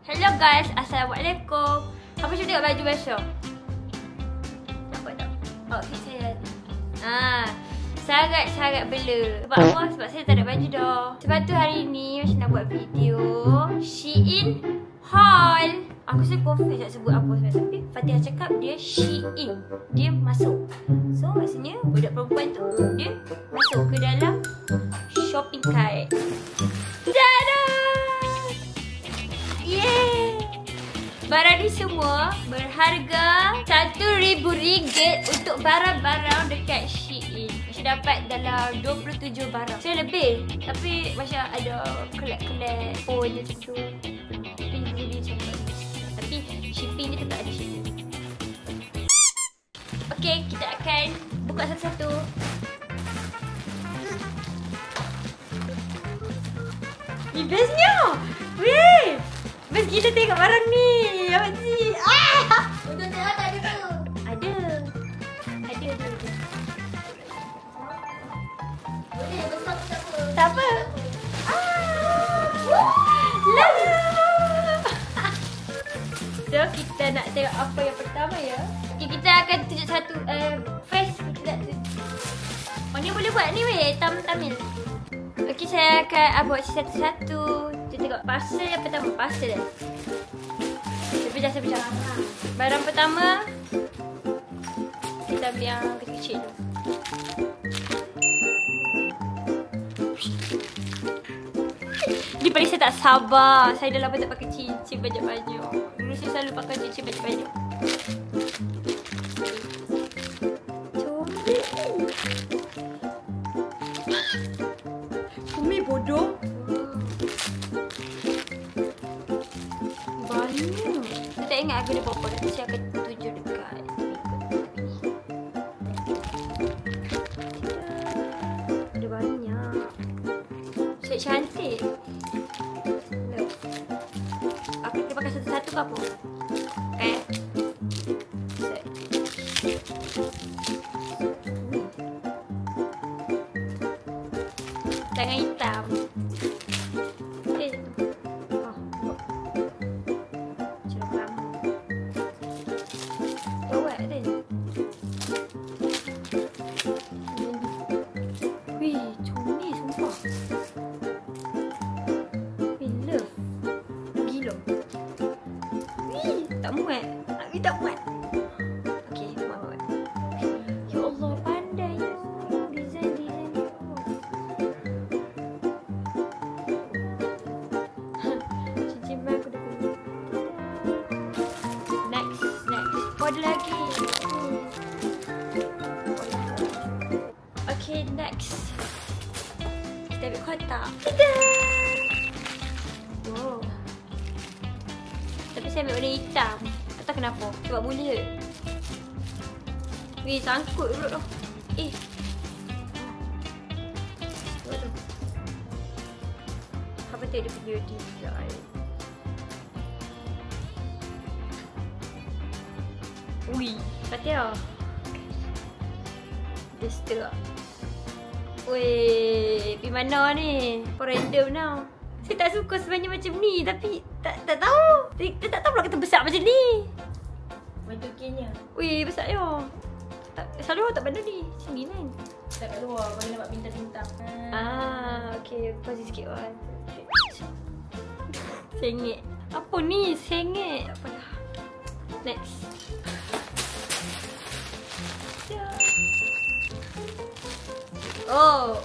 Hello guys, Assalamualaikum. Apa cuba tengok baju besok? Nampak tak? Outfit saya. Sangat-sangat bela. Sebab apa? Sebab saya tak ada baju dah. Sebab tu hari ni macam nak buat video Shein haul. Aku sudah confess tak sebut apa sebenarnya. Tapi Fatihah cakap dia Shein. Dia masuk. So maksudnya budak perempuan tu dia masuk ke dalam shopping cart. Tada! Yeay! Barang ni semua berharga RM1,000 untuk barang-barang dekat Shein. Macam dapat dalam 27 barang. Saya lebih. Tapi macam ada kelak-kelak phone macam tu. Tapi shipping dia tetap ada shipping. Okay, kita akan buka satu-satu. Ni bestnya! Weh! Best gila tengok barang ni! Abang Cik! Untuk tengok tak ada tu? Ada. Boleh, besar pun tak apa. Tak apa. Love! So, kita nak tengok apa yang pertama ya. Okay, kita akan tunjuk satu face. Kita nak tunjuk. Oh, ni boleh buat ni weh, Tamil. Okay, saya akan buat satu-satu. Kita tengok parcel yang pertama. Parcel dah. Saya pejah. Barang pertama, kita ambil yang kecil-kecil dulu. Ni paling saya tak sabar. Saya dah lama tak pakai cincin banyak-banyak. Dulu saya selalu pakai cincin banyak-banyak. Umi bodoh. Banyak. Saya tak ingat aku ada berapa. Nanti saya akan tunjuk dekat. Ada banyak. Set cantik. Look. Aku kena pakai satu-satu ke apa? Okay. Set. Tangan hitam. Tak muat. Okey, muat. Ya Allah, pandai ya. Design dia. Cincin bag aku dah punya. Next. Oh, ada lagi. Okay, next. Kita ambil kotak. Tada! Wow. Tapi saya ambil warna hitam. Tak kenapa? Sebab boleh ke? Weh, sangkut dulu dah. Sebab tu. Apa tu dia punya design? Wih, Fatihah. Dia setel tak? Weh, pergi mana ni? Kau random now. Saya tak suka sebenarnya macam ni. Tapi tak tahu. Kita tak tahu pula kata besar macam ni. Baju Kenya. Wih, besar ya. Selalu tak benda ni. Sini kan. Tak kat luar. Boleh nampak bintang-bintang. Okay. Pause sikit kan. Sengit. Apa ni? Sengit. Apa dah. Next. Oh.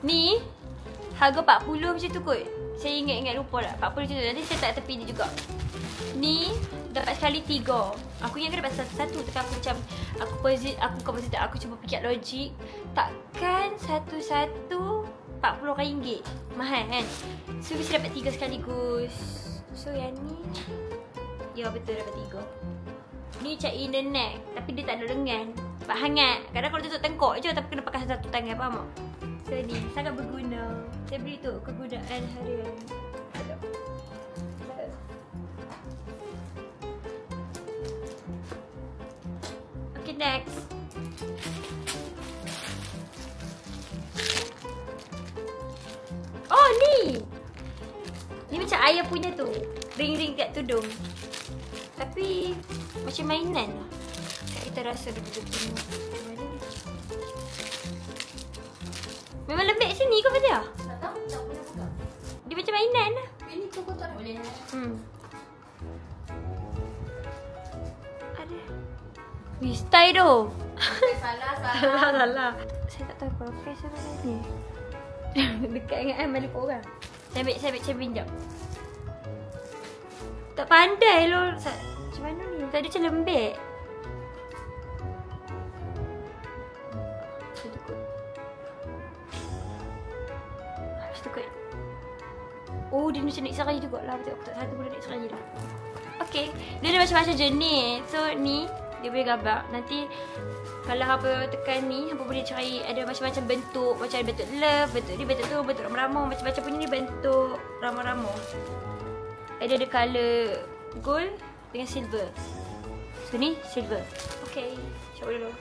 Ni. Harga 40 macam tu kot. Saya ingat lupa lah. 40 macam tu. Nanti saya tak tepi ni juga. Ni dapat sekali 3. Aku ingat dapat satu-satu. Tapi aku macam aku cuba fikir logik. Takkan satu-satu RM40. Mahal kan? So bisa dapat 3 sekaligus. So yang ni, ya betul dapat 3. Ni macam inner neck. Tapi dia tak ada lengan. Sebab hangat. Kadang kalau tutup tengkok je. Tapi kena pakai satu tangan. Faham tak? So ni sangat berguna. Saya beli tu kegunaan harian. Okay, next. Oh, ni. Ni macam ayah punya tu. ring-ring kat tudung. Tapi macam mainan lah. Kita rasa betul-betul macam mana ni. Memang lembik sini kau Fatia? Tak tahu, tak pernah buka. Dia macam mainan lah. Ini tu kau tak boleh. Ada. Wih, style tu. Salah. Salah. Saya tak tahu kalau pakai sama ni. Dekat dengan balik orang. Saya ambil pinjam. Tak pandai lo. Macam mana ni? Tadi macam lembik. Saya tukut. Oh, dia macam naik serai jugalah. Betul, aku tak satu boleh naik serai dah. Okay. Dia ada macam-macam jenis. So, ni dia boleh gambar. Nanti kalau apa tekan ni, apa boleh cari ada macam-macam bentuk. Macam ada bentuk love, bentuk ni, bentuk tu, bentuk rama-rama. Macam-macam punya ni bentuk rama-rama. Ada colour gold dengan silver. So ni silver. Okay, cuba dulu.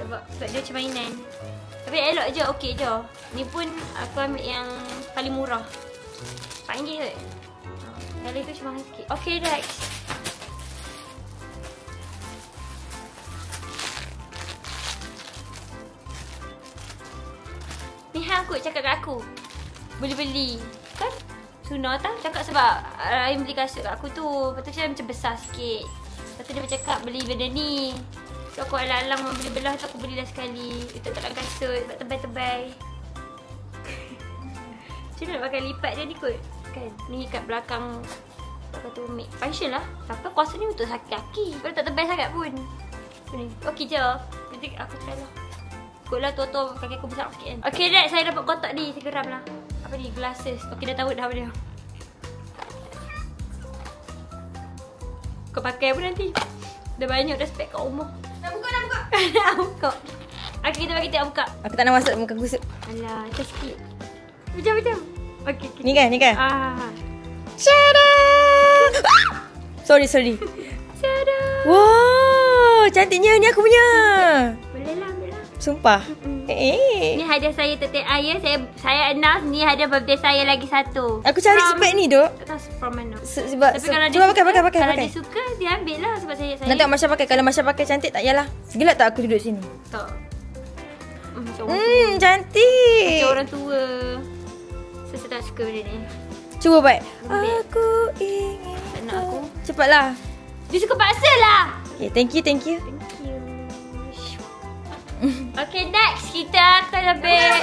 Sebab dia macam mainan. Tapi elok je, okey je. Ni pun aku ambil yang paling murah. RM4 kot. Colour tu cuma mahal sikit. Okay, next. Ni hang kot cakap kat aku. Boleh beli. Kan? Sunah tak? Cakap sebab Rahim beli kasut kat aku tu. Lepas tu macam besar sikit. Lepas tu dia bercakap beli benda ni. So aku alang-alang mau beli belah tu aku belilah sekali. Letak dalam kasut sebab tebal-tebal. Macam mana nak pakai lipat dia ni kot? Kan? Ni kat belakang tumit. Function lah. Tapi aku rasa ni untuk sakit kaki. Kalau tak tebal sangat pun. Ni. Okey je. Nanti aku try lah. Ikutlah tu kaki aku besar sikit kan. Okay Dad, saya dapat kotak ni. Saya geram lah. Apa ni? Glasses. Okay dah tahu dah apa dia. Kau pakai pun nanti. Dah banyak dah spek kat rumah. Nak buka, nak buka. Nak buka. Okay, kita bagi tengok buka. Aku tak nak masuk muka kusut. Alah, macam sikit. Macam. Okay. Ni kan? Shada! Sorry. Shada! Wow, cantiknya ni aku punya. Boleh lah, ambil lah. Sumpah. Ni hadiah saya untuk ayah. Saya announce ni hadiah birthday saya lagi satu. Aku cari spek ni, Dok. Tak tahu from mana. Sebab Tapi cuba pakai. Kalau dia suka, dia ambil lah. Sebab saya Nanti Masya pakai. Kalau Masya pakai cantik tak yalah. Segelap tak aku duduk sini? tak. Macam orang tua. Cantik. Macam orang tua. Saya tak suka benda ni. Cuba baik. Ambil. Aku ingin. Tak nak aku. Cepatlah. Dia suka paksa lah. Okay, thank you. Thank you. Okay, next kita akan ambil.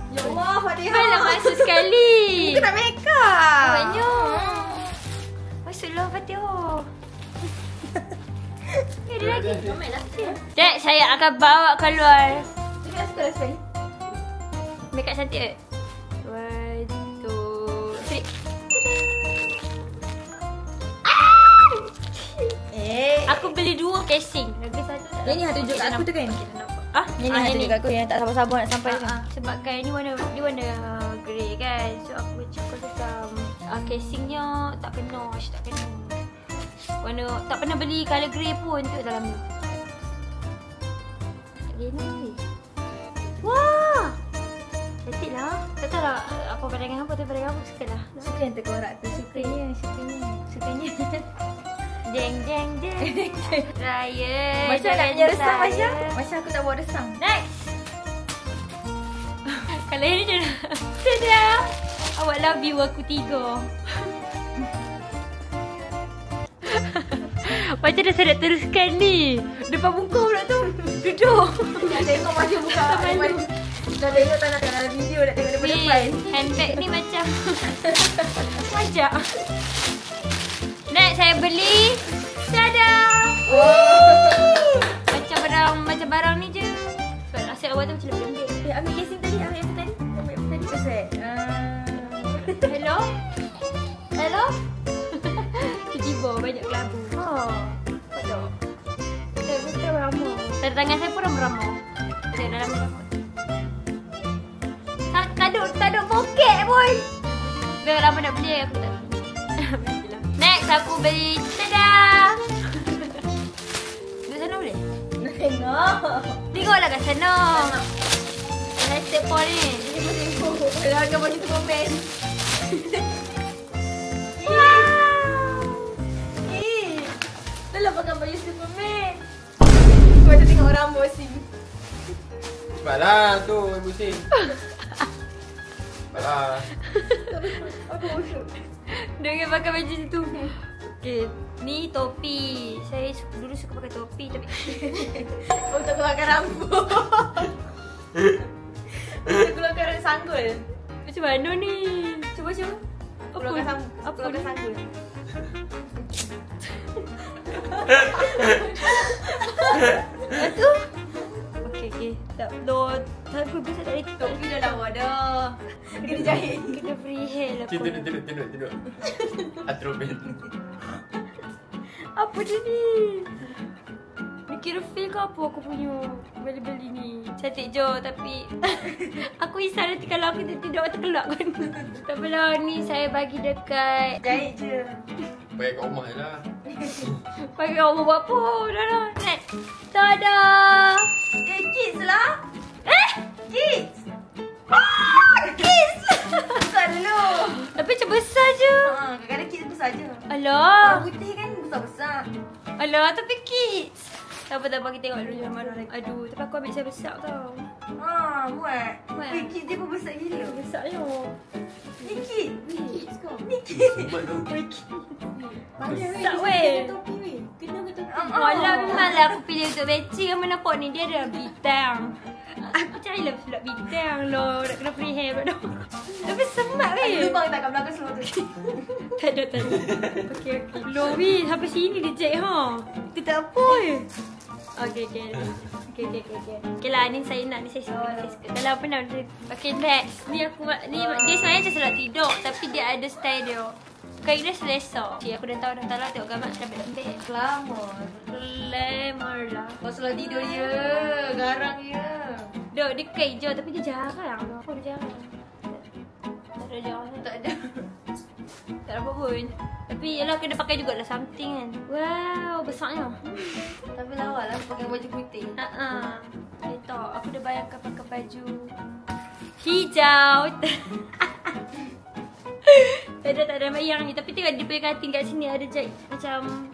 Ya Allah, Fadihah. Malah masuk sekali. Aku nak make up. Banyak. Masuklah Fatihah. Ada lagi. Dek, saya akan bawa keluar. Sekali. Make up cantik ke? 1, 2, 3. Aku beli 2 casing. Lagi satu tak. Yang ni hang tunjuk kat aku tu kan? Ah, Yang ni hang tunjuk kat aku yang tak sabar-sabar nak sampai kan? sebab kan ni warna grey kan. So aku cakap macam casingnya tak kena, tak kena. Warna tak pernah beli colour grey pun tu dalam ni. Tak kena ni. Wah! Cantik lah. Tak tahu lah apa pandangan apa, tapi pandangan aku suka lah. Suka yang terkorak tu. Sukanya. Jeng. Raya. Masya nak punya resam, Masya. Masya aku tak bawa resam. Next. Kalau yang ni macam mana? Dadah. Awak love you aku 3. Macam dah saya nak teruskan ni. Depan muka pula tu. Duduk. Nak tengok maju buka. Dah tengok tak nak dalam video. Nak tengok daripada depan. Handbag ni macam Majak. Next saya beli. Dadah. Macam barang ni je. Sebab asyik awal tu macam lembik-lembik. Ambil casing tadi. Ambil yang tadi. Hello? Tiba-tiba banyak kelabu. Betul. Kita ramah. Tanda tangan saya pun ramah-ramah. Ada dalam rambut. Tak ada poket pun. Dah lama nak beli aku tak. Next aku beli. Tada! Duduk sana boleh? Nak tengok. Tengoklah kat sana. Hashtag pon ni. Kalau agak baju tu komen. rambut sing. Cepatlah tu yang pusing. Cepatlah. Aku busuk. Dia ingat pakai baju situ. Okay, ni topi. Saya dulu suka pakai topi tapi Untuk keluarkan rambut. Untuk keluarkan sanggul. macam mana ni? Cuba. Keluarkan Apa keluarkan ni? sanggul. Itu? Okay. Tak load. Tapi besar dari TikTok. Topi dah lawa dah. Kena jahit. Kena free hair lah. Cik, tunduk. Atroben. Apa dia ni? Ni kira feel ke apa aku punya beli-beli ni? Cantik je tapi aku risau nanti kalau aku tidak terkelak kan. Tak apalah, ni saya bagi dekat Jahit je. Pakai kat rumah je lah. pakai orang buat apa. Dah lah. Next. Tada! Kids lah. Kids. Kiss! Besar dulu. Tapi macam besar je. Kadang-kadang kids besar je. Alah. Orang putih kan besar-besar. Alah, tapi kids. Tak apa, kita tengok dulu yang mana lagi. Aduh, tapi aku ambil saya besar tau. Buat. Buat. Kids dia pun besar gila. Besar je. Ni kids. Kids kau. Ni kids. Sumat tu. Besar weh. Topi weh. Kena ke topi? Alah, memanglah aku pilih untuk matching. Kamu nampak ni, dia ada bintang. Aku carilah pula bintang loh. Nak kena free hair pula. Tapi semak weh. Lubang tak kat belakang semua tu. Tak ada. Okey. Loh weh, sampai sini dia jack ha. Itu tak apa weh. Okey. Okey lah, ni saya nak, ni saya suka. Kalau apa nak okay, next. Ni aku dia sebenarnya macam selat tidur tapi dia ada style dia. Kain dia selesa. Cik, aku dah tahu lah tengok gambar lembek. Glamour lah. Kau selalu tidur je. Garang je. Dok, dia kain je tapi dia jarang. Apa dia jarang? Tak ada jarang. Tak ada. Tak ada apa pun. Tapi yalah kena pakai jugalah something kan. Wow, besarnya. Tapi lawa lah pakai baju putih. Tak, aku dah bayangkan pakai baju hijau. Tak ada bayang ni. Tapi tengok dia punya kating kat sini ada jahit macam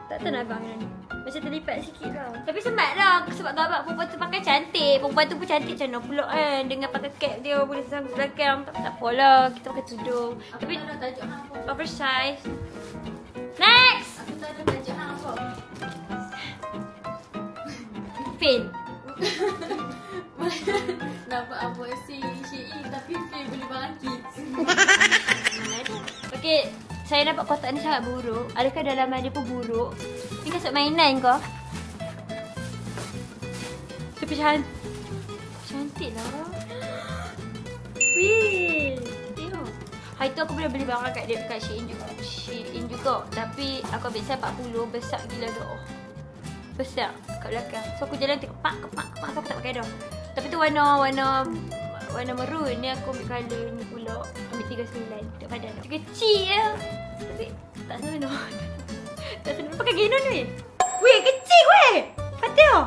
tak tahu nak abang ni. Macam terlipat sikit tau. Tapi sempat lah sebab gambar perempuan tu pakai cantik. Perempuan tu pun cantik macam mana pula kan. Dengan pakai cap dia boleh sambung belakang. Tak apalah, kita pakai tudung. Tapi tak ada tajuk hang apa. oversize. Next! Aku tak ada tajuk hang apa. Fail. Nampak apa si Shein tapi feel boleh barang kids. Okay, saya nampak kotak ni sangat buruk. Adakah dalaman dia pun buruk? Ni kasut mainan kau? Tapi cantik lah. Wih, tengok. Hari tu aku boleh beli barang kat dia dekat Shein juga. Tapi aku ambil size 40, besar gila doh. Besar kat belakang. So aku jalan tengok kepak. So aku tak pakai dah. Tapi tu warna maroon ni aku ambil colour ni pula. Ambil 39 tak padan. Kecil je. Tapi tak senang. Tak senang pakai genon weh. Weh, kecil weh. Fatih.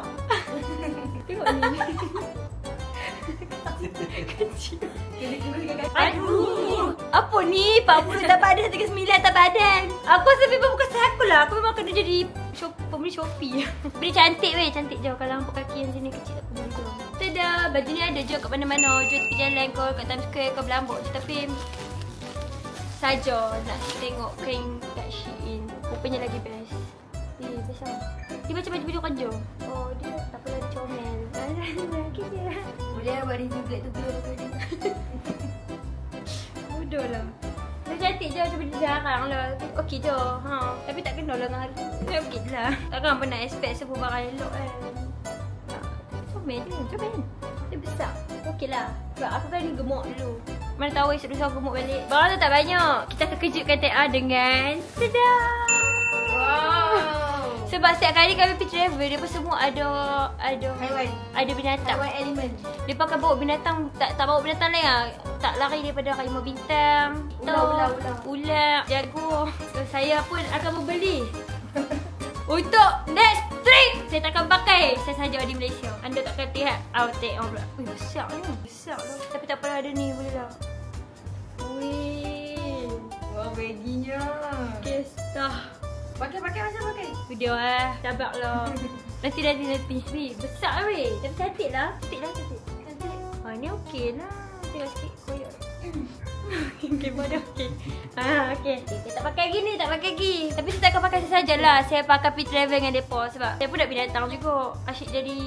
Tengok ni. Kecil. Aduh. Apa ni? 40 tak padan, 39 tak padan. Aku rasa memang bukan aku lah. Aku memang kena jadi pembeli Shopee. Beli cantik weh, cantik je. Kalau nampak kaki yang sini kecil tak beli tu. Tada, baju ni ada je kat mana-mana. Jual tepi jalan kau, kat Times Square kau berlambak je. Tapi saja nak tengok kain kat Shein. Rupanya lagi best. Best lah. Dia macam baju-baju kerja. Oh, dia tak pernah dia comel. Lagi dia. Boleh buat review black tu dulu tadi. Bodoh lah. Dia cantik je macam benda jarang lah. Okey je. Tapi tak kenal lah dengan hari. Okey je lah. Takkan pernah expect semua barang elok kan. Comel je. Comel. Dia besar. Okey lah. Sebab aku kan gemuk dulu. Mana tahu esok lusa gemuk balik. Barang tu tak banyak. Kita akan kejutkan TA dengan tada! Wow. Sebab setiap kali kami pergi travel, dia pun semua ada Haiwan. ada binatang. Haiwan elemen. Dia pakai bawa binatang, tak bawa binatang lain lah. Tak lari daripada harimau bintang, ular, jaguar. So, saya pun akan membeli untuk next trip. Saya takkan pakai. Saya saja di Malaysia. Anda takkan lihat outtake orang pula. Wih, besar ni. Besar lah. Tapi tak apalah, ada ni boleh lah. Wih. Wah, baginya. Kisah. Pakai macam pakai. Video tabak lah. Nanti. Weh, besar weh. Tapi cantik lah. Cantik. Ni okey lah. Tengok sikit koyak. Gambar dah okey. Okey. Saya tak pakai lagi ni, tak pakai lagi. Tapi saya takkan pakai sajalah. Saya pakai pergi travel dengan depa sebab saya pun nak pergi datang juga. Asyik jadi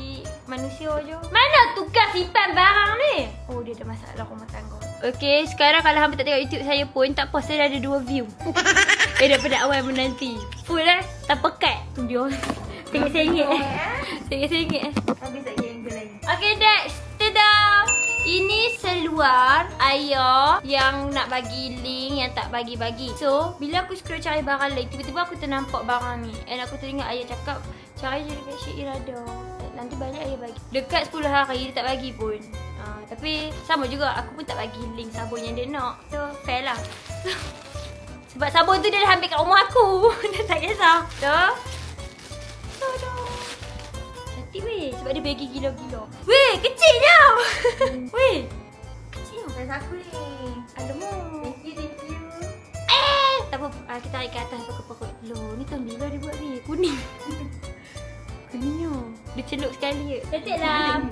manusia je. Mana tukar simpan barang ni? Oh, dia ada masalah rumah tangga. Okey, sekarang kalau hangpa tak tengok YouTube saya pun tak apa, saya dah ada 2 view. Daripada awal menanti. Full lah, tanpa cut. Tu dia. RM1 RM1. Habis lagi yang lain. Okay, next. Tada! Ini seluar ayah yang nak bagi link, yang tak bagi-bagi. So, bila aku scroll cari barang lain, tiba-tiba aku ternampak barang ni. And aku teringat ayah cakap, cari je dekat Syed Irada. Nanti balik ayah bagi. Dekat 10 hari dia tak bagi pun. Tapi sama juga, aku pun tak bagi link sabun yang dia nak. So, fair lah. Sebab sabun tu dia dah ambil kat rumah aku. Dia tak kisah. Cantik weh. Sebab dia bagi gila-gila. Weh, kecilnya. Weh, kecilnya. Saya aku ni. Alamak. Thank you. Tak apa, kita tarik ke atas pokok-pokok. Loh, ni tahun bila dia buat ni? Kuning. Kuningnya. Dia celuk sekali je. Cantik lah.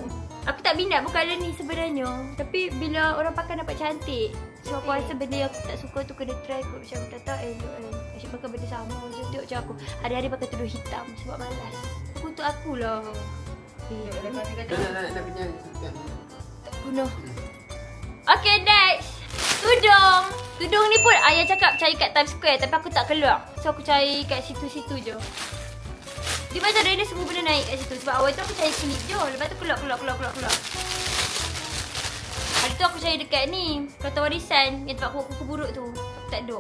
Aku tak minat pun colour ni sebenarnya. Tapi bila orang pakai nampak cantik. So aku rasa benda yang aku tak suka tu kena try kot. Macam tak elok kan. Asyik pakai benda sama je. Tengok macam aku hari-hari pakai tudung hitam sebab malas. Aku untuk akulah. Nak kenyang. Tak guna. Okay, next. Tudung. Tudung ni pun ayah cakap cari kat Times Square. Tapi aku tak keluar. So aku cari kat situ-situ je. Dia macam dia semua benda naik kat situ. Sebab awal tu aku cari klip je. Lepas tu keluar. Hari tu aku cari dekat ni Kota Warisan. Yang tempat kuku buruk tu. Aku tak ada.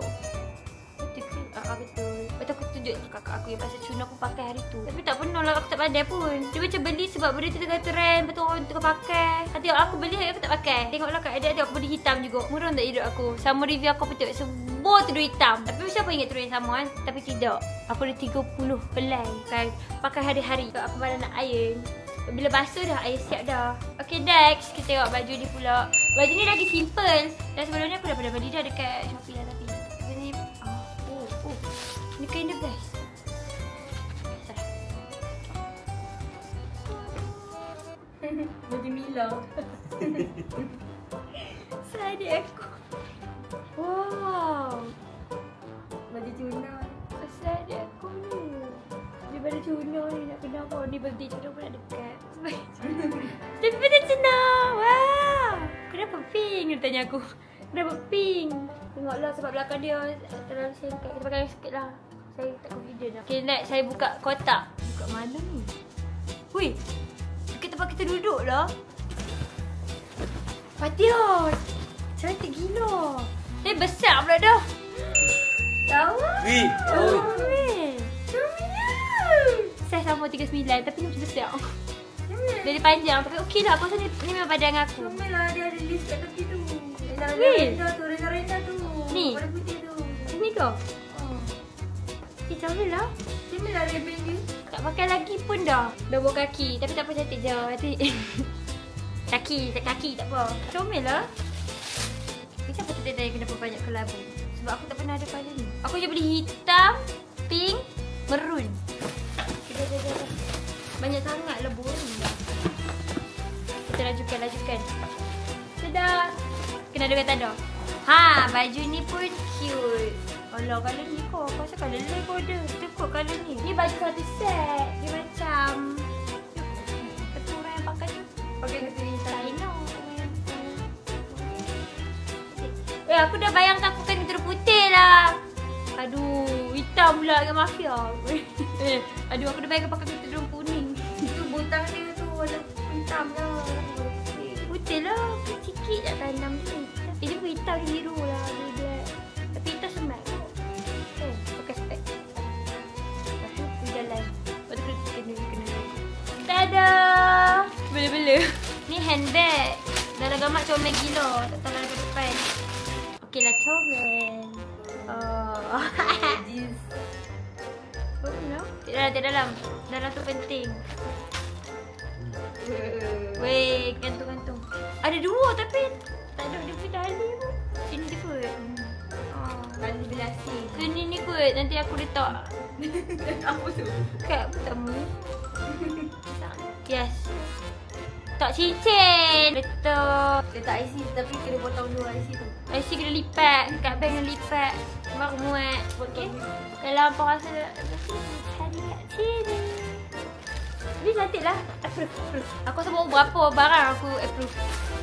Betul. Lepas tu aku tunjuk kakak aku yang pasal cuna aku pakai hari tu. Tapi tak pernah lah, aku tak pandai pun. Dia macam beli sebab benda tu tengah trend. Lepas tu orang tengah pakai. Tengok aku beli, aku tak pakai. Tengoklah kat adik aku beli hitam juga. Murah tak hidup aku. Sama review aku betul. Semua tudung hitam. Tapi macam apa ingat tudung yang sama kan? Tapi tidak. Aku ada 30 belai kan. Pakai hari-hari. Sebab aku malah nak iron. Bila basuh dah, air siap dah. Okay, next. Kita tengok baju ni pula. Baju ni lagi simple. Dan sebelum ni aku dah pernah beli dah dekat Shopee lah tapi. Ni ni kain dia best. Baju Mila. Adik aku. Wow. Baju tuna. Asal adik aku ni. Daripada tuna ni nak kena apa. Ni birthday tuna pun nak dekat. Tapi benda tuna. Wow. Kenapa pink? Dia tanya aku. Kenapa pink? Tengoklah sebab belakang dia terlalu singkat. Kita pakai sikit lah. Saya tak confident lah. Okay, next saya buka kotak. Buka mana ni? Hui. Dekat tempat kita duduk lah. Fatia. Cantik gila. Besar pula dah. Tahu? Wih. Oh. Saya sama 39 tapi ni macam besar. Dari panjang tapi okey lah. Aku rasa ni memang badan aku. Comel lah, dia ada list kat tepi tu. Weh. Renda tu. Ni? Warna putih tu. Sini ke? Comel lah. Comel lah rebel dia. Tak pakai lagi pun dah. Double kaki. Tapi tak apa, cantik je. Nanti kaki tak apa. Comel lah. Kenapa tu dia tanya kenapa banyak kelabu? Sebab aku tak pernah ada pada ni. Aku je beli hitam, pink, maroon. Banyak sangat lebu ni. Kita lajukan. Sedap. Kena ada tanda. Baju ni pun cute. Alah, colour ni kau. Kau rasa colour lain kau ada. Kita kot colour ni. Ni baju satu set. Dia macam betul orang yang pakai tu. Pakai kat sini. China. Aku dah bayangkan aku kan tudung putih lah. Aduh, hitam pula dengan mafia. Aduh, aku dah bayangkan pakai tudung kuning. Itu butang dia tu warna hitam lah. Putih lah. Sikit tak tanam tu. Dia pun hitam dia biru lah. Dia black. Tapi hitam semat. Pakai spek. Lepas tu aku jalan. Lepas tu kena. Tada! Bela-bela. Ni handbag. Dalam gambar comel gila. Tak tahu dalam depan. Okey lah, comel. Jeans. Oh, no? Tidak dalam. Dalam tu penting. Weh, gantung-gantung. Ada dua tapi tak ada dia punya tali pun. Sini je kot. Tali Lasik. Kena ni kot. Nanti aku letak Apa tu? kat pertama. Yes. Tak cincin. Letak. Letak IC tapi kena potong dua IC tu. IC kena lipat. Kat bank kena lipat. Baru muat. Okay. Kalau apa rasa cari kat sini. Tapi cantik lah. Approve. Aku rasa bawa berapa barang aku approve.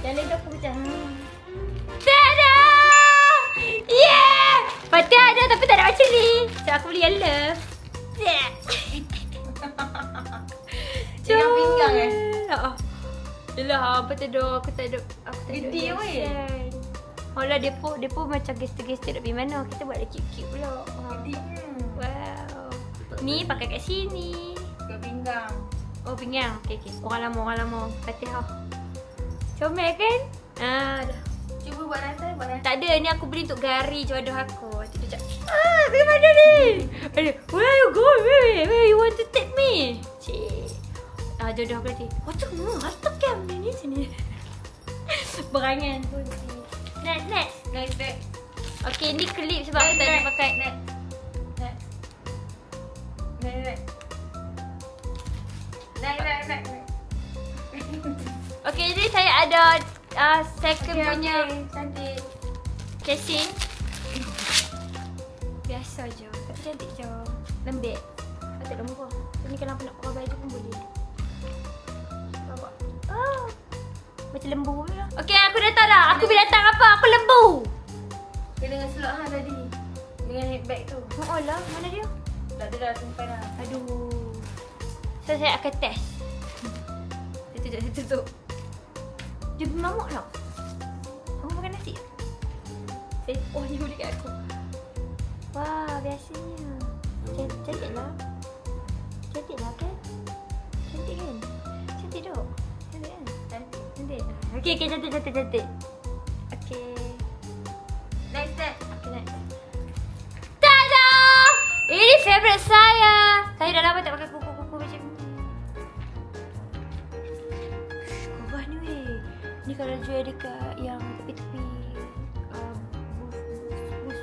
Yang lain tu aku macam Tada! Yeah! Patut ada tapi tak ada macam ni. So aku beli yang love. Yeah. Dengan pinggang Yelah, apa tak ada. Aku tak ada. Gede weh. Alah, depo macam gester-gester nak pergi mana. Kita buat lagi cute pula. Wow. Ni pakai kat sini. Ke pinggang. Oh, pinggang. Okay. Orang lama. Fatihah. Comel kan? Dah. Cuba buat rantai. Tak ada, ni aku beli untuk gari jodoh aku. Dia cakap, pergi mana ni? Where you go? Where you want to take me? Cik. Jodoh aku nanti, macam mana? Harta kam ni sini. Berangan pun. Next. Okay, ni klip sebab aku tak ada pakai. Next. Okay, jadi saya ada second punya cantik. casing. Biasa je, tapi cantik je. Lembek. Tak ada murah. Ni kalau aku nak pakai baju pun boleh. Macam lembu pula. Okay, aku datang dah. Aku binatang apa? Aku lembu. Dia dengan slot tadi. Dengan handbag tu. Oh lah, mana dia? Tak ada dah simpan dah. Aduh. So, saya akan test. Saya tutup. Dia bermamuk tau. Kamu makan nasi? Oh, dia beli kat aku. Wah, biasanya. Cantik lah. Cantik lah kan? Cantik kan? Cantik dok. Cantik kan? Cantik. Okay, cantik. Okay. Next. Okay, next. Tada! Ini favourite saya. Saya dah lama tak pakai kuku-kuku macam ni. Korang ni weh. Ni kalau jual dekat yang tepi-tepi bus.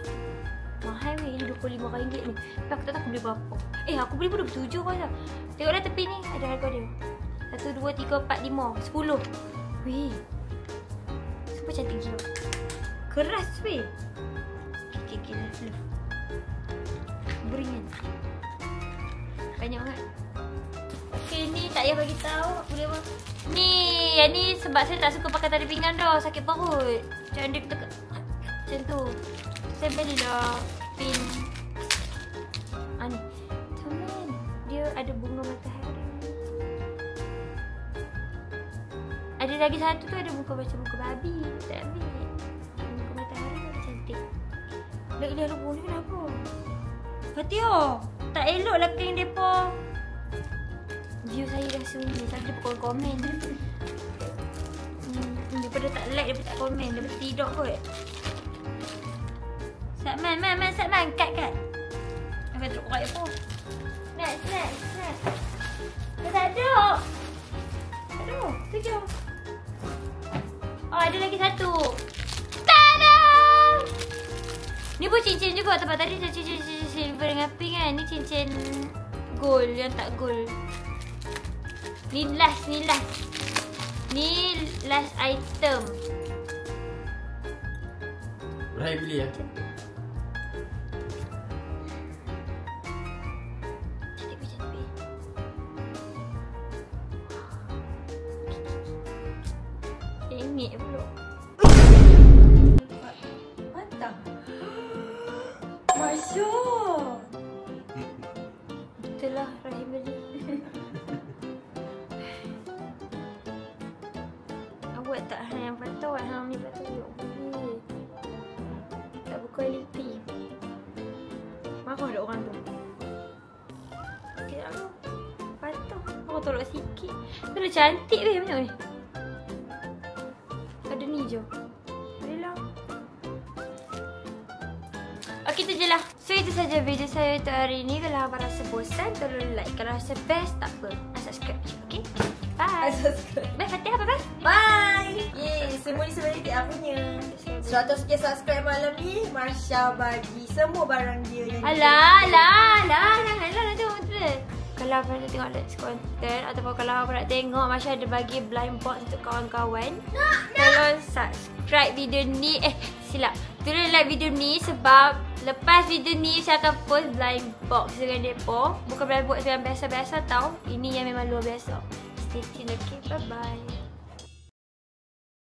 Mahal weh. Ini RM25 ni. Tapi aku tak tahu aku beli berapa. Aku beli pun RM27 kau dah. Tengoklah tepi ni. Ada harga dia. 1, 2, 3, 4, 5, 10. Weh. Super cantik gila. Keras weh. Okay, love. Beringan. Banyak sangat. Okay, ni tak payah bagi tahu. Boleh apa? Yang ni sebab saya tak suka pakai tali pinggang dah. Sakit perut. Macam dia kata macam tu. Saya belilah pin. Ni. Teman. Dia ada bunga matahari. Ada lagi satu tu ada muka macam muka babi. Tak ambil. Muka matahari tu cantik. Lagi lupa ni kenapa? Fatihah, tak elok lah keng depa. View saya dah sunyi. Saya dia pukul komen. Daripada tak like, daripada tak komen, daripada tidur kot. Satman, cut. Aku teruk korek apa? Next. Tak ada. Sekejap. Ada lagi satu. Tada! Ni pun cincin juga. Tempat tadi cincin silver dengan pink kan. Ni cincin gold yang tak gold. Ni last. Ni last item. Rai beli ya? Cantik. Tengik pula. Mantap. Masya. Itulah Rahim beli. Awak tak yang patut. Hang ni patut beli. Tak berkualiti. Marah ada orang tu. Okey aku. Patut. Aku tolak sikit. Itulah cantik weh macam ni. Ada ni je. Bolehlah. Okey, itu je lah. So, itu saja video saya untuk hari ni. Kalau abang rasa bosan, tolong like. Kalau rasa best, tak apa. Subscribe je, okey? Bye. Subscribe. Bye Fatihah, bye-bye. Bye. Yeay, semua ni sebenarnya aku punya. 100 sekian subscribe malam ni, Marsha bagi semua barang dia yang Alah, tengok tu. Kalau korang nak tengok next content ataupun kalau korang nak tengok Marsha ada bagi blind box untuk kawan-kawan, tolong subscribe video ni. Silap. Tolong like video ni sebab lepas video ni saya akan post blind box dengan depa. Bukan blind box yang biasa-biasa tau. Ini yang memang luar biasa. Stay tune, okay? Bye-bye.